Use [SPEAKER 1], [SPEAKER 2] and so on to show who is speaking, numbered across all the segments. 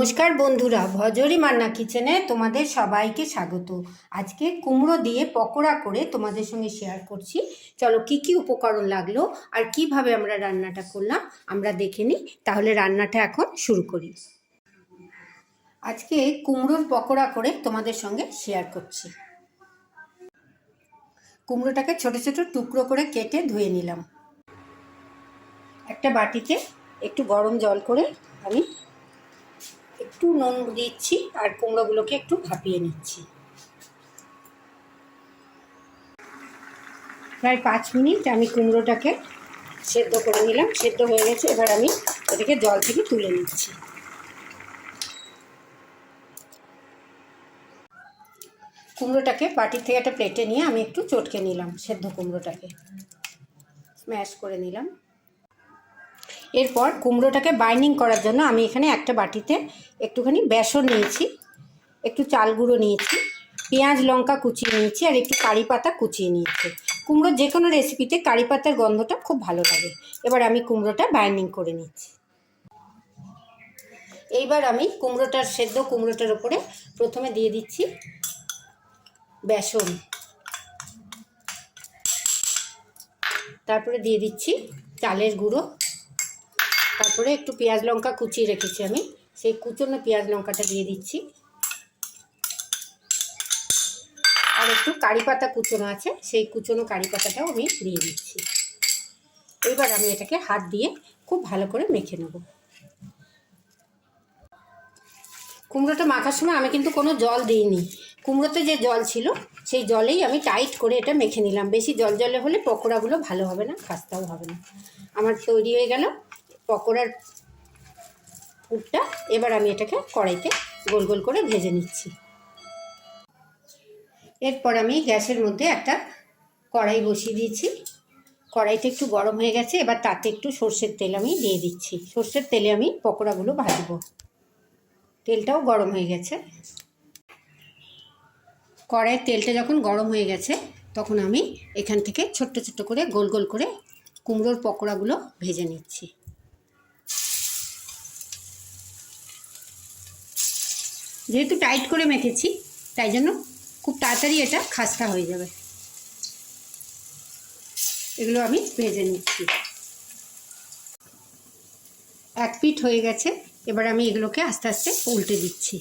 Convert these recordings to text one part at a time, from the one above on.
[SPEAKER 1] নমস্কার বন্ধুরা, ভজরি মান্না কিচেনে তোমাদের সবাইকে স্বাগত। আজকে কুমড়ো দিয়ে পকোড়া করে তোমাদের সঙ্গে শেয়ার করছি। চলো কি কি উপকরণ লাগলো আর কিভাবে আমরা রান্নাটা করলাম আমরা দেখে নিই। তাহলে রান্নাটা এখন শুরু করি। আজকে কুমড়োর পকোড়া করে তোমাদের সঙ্গে শেয়ার করছি। কুমড়োটাকে ছোট ছোট টুকরো করে কেটে ধুয়ে নিলাম। একটা বাটিতে একটু গরম জল করে আমি একটু নুন দিচ্ছি আর কুমড়োগুলোকে একটু ভাপিয়ে নিচ্ছি। প্রায় 5 মিনিট আমি কুমড়োটাকে সেদ্ধ করে নিলাম। সেদ্ধ হয়ে গেছে, এবার আমি এটাকে জল থেকে তুলে নিচ্ছি। কুমড়োটাকে বাটির থেকে একটা প্লেটে নিয়ে আমি একটু চটকে নিলাম। সেদ্ধ কুমড়োটাকে স্ম্যাশ করে নিলাম। এরপর কুমড়োটাকে বাইন্ডিং করার জন্য আমি এখানে একটা বাটিতে একটুখানি বেসন নিয়েছি, একটু চাল গুঁড়ো নিয়েছি, পেঁয়াজ লঙ্কা কুচিয়ে নিয়েছি আর একটু কারি পাতা কুচিয়ে নিয়েছি। কুমড়োর যে কোনো রেসিপিতে কারি পাতার গন্ধটা খুব ভালো লাগে। এবার আমি কুমড়োটা বাইন্ডিং করে নিচ্ছি। এইবার আমি সেদ্ধ কুমড়োটার উপরে প্রথমে দিয়ে দিচ্ছি বেসন, তারপরে দিয়ে দিচ্ছি চালের গুঁড়ো, তারপরে একটু পেঁয়াজ লঙ্কা কুচিয়ে রেখেছি আমি, সেই কুচনো পেঁয়াজ লঙ্কাটা দিয়ে দিচ্ছি, আর একটু কারি পাতা কুচনো আছে সেই কুচনো কারি পাতাটাও আমি দিয়ে দিচ্ছি। এবার আমি এটাকে হাত দিয়ে খুব ভালো করে মেখে নেব। কুমড়োটা মাখার সময় আমি কিন্তু কোনো জল দিইনি। কুমড়োতে যে জল ছিল সেই জলেই আমি টাইট করে এটা মেখে নিলাম। বেশি জল জলে হলে পকোড়াগুলো ভালো হবে না, খাস্তাও হবে না। আমার তৈরি হয়ে গেল পকোড়ার পুরটা। এবার আমি এটাকে কড়াইতে গোল গোল করে ভেজে নিচ্ছি। এরপর আমি গ্যাসের মধ্যে একটা কড়াই বসিয়ে দিয়েছি। কড়াইটা একটু গরম হয়ে গেছে, এবার তাতে একটু সর্ষের তেল আমি দিয়ে দিচ্ছি। সর্ষের তেলে আমি পকোড়াগুলো ভাজবো। তেলটাও গরম হয়ে গেছে। কড়াইয়ের তেলটা যখন গরম হয়ে গেছে তখন আমি এখান থেকে ছোট্ট ছোট্ট করে গোল গোল করে কুমড়োর পকোড়াগুলো ভেজে নিচ্ছি। যেহেতু টাইট করে মেখেছি তাই জন্য খুব তাড়াতাড়ি এটা খাস্তা হয়ে যাবে। এগুলো আমি ভেজে নিচ্ছি। এক পিঠ হয়ে গেছে, এবার আমি এগুলোকে আস্তে আস্তে উল্টে দিচ্ছি।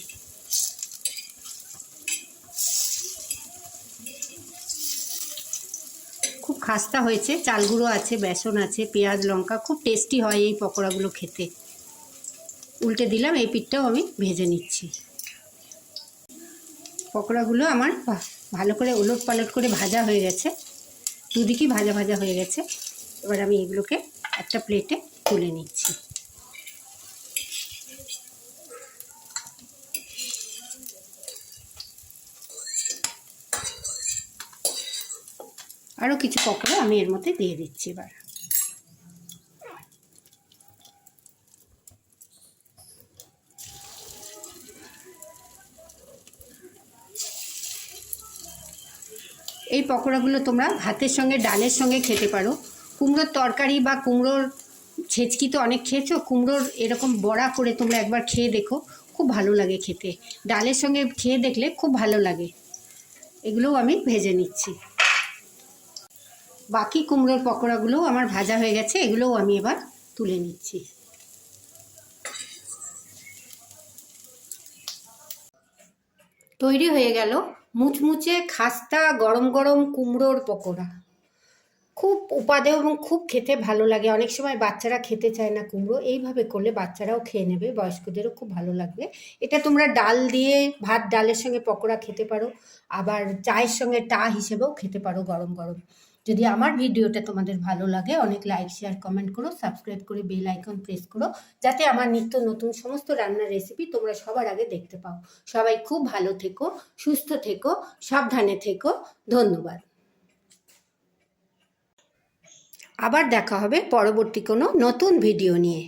[SPEAKER 1] খুব খাস্তা হয়েছে, চাল গুঁড়ো আছে, বেসন আছে, পেঁয়াজ লঙ্কা, খুব টেস্টি হয় এই পকোড়াগুলো খেতে। উল্টে দিলাম, এই পিঠটাও আমি ভেজে নিচ্ছি। পকোড়াগুলো আমার ভালো করে ওলট পালট করে ভাজা হয়ে গেছে, দুদিকেই ভাজা ভাজা হয়ে গেছে। এবার আমি এগুলোকে একটা প্লেটে তুলে নিচ্ছি। আরও কিছু পকোড়া আমি এর মধ্যে দিয়ে দিচ্ছি। এবার এই পকোড়াগুলো তোমরা ভাতের সঙ্গে ডালের সঙ্গে খেতে পারো। কুমড়োর তরকারি বা কুমড়োর ছেচকি তো অনেক খেয়েছো, কুমড়োর এরকম বড়া করে তোমরা একবার খেয়ে দেখো, খুব ভালো লাগে খেতে। ডালের সঙ্গে খেয়ে দেখলে খুব ভালো লাগে। এগুলোও আমি ভেজে নিচ্ছি। বাকি কুমড়োর পকোড়াগুলোও আমার ভাজা হয়ে গেছে, এগুলোও আমি এবার তুলে নিচ্ছি। তৈরি হয়ে গেল মুচমুচে খাস্তা গরম গরম কুমড়োর পকোড়া। খুব উপাদেয় এবং খুব খেতে ভালো লাগে। অনেক সময় বাচ্চারা খেতে চায় না কুমড়ো, এইভাবে করলে বাচ্চারাও খেয়ে নেবে, বয়স্কদেরও খুব ভালো লাগবে। এটা তোমরা ডাল দিয়ে ভাত ডালের সঙ্গে পকোড়া খেতে পারো, আবার চায়ের সঙ্গে হিসেবেও খেতে পারো গরম গরম। যদি আমার ভিডিওটা তোমাদের ভালো লাগে অনেক লাইক শেয়ার কমেন্ট করো, সাবস্ক্রাইব করে বেল আইকন প্রেস করো, যাতে আমার নিত্য নতুন সমস্ত রান্নার রেসিপি তোমরা সবার আগে দেখতে পাও। সবাই খুব ভালো থেকো, সুস্থ থেকো, সাবধানে থেকো। ধন্যবাদ। আবার দেখা হবে পরবর্তী কোনো নতুন ভিডিও নিয়ে।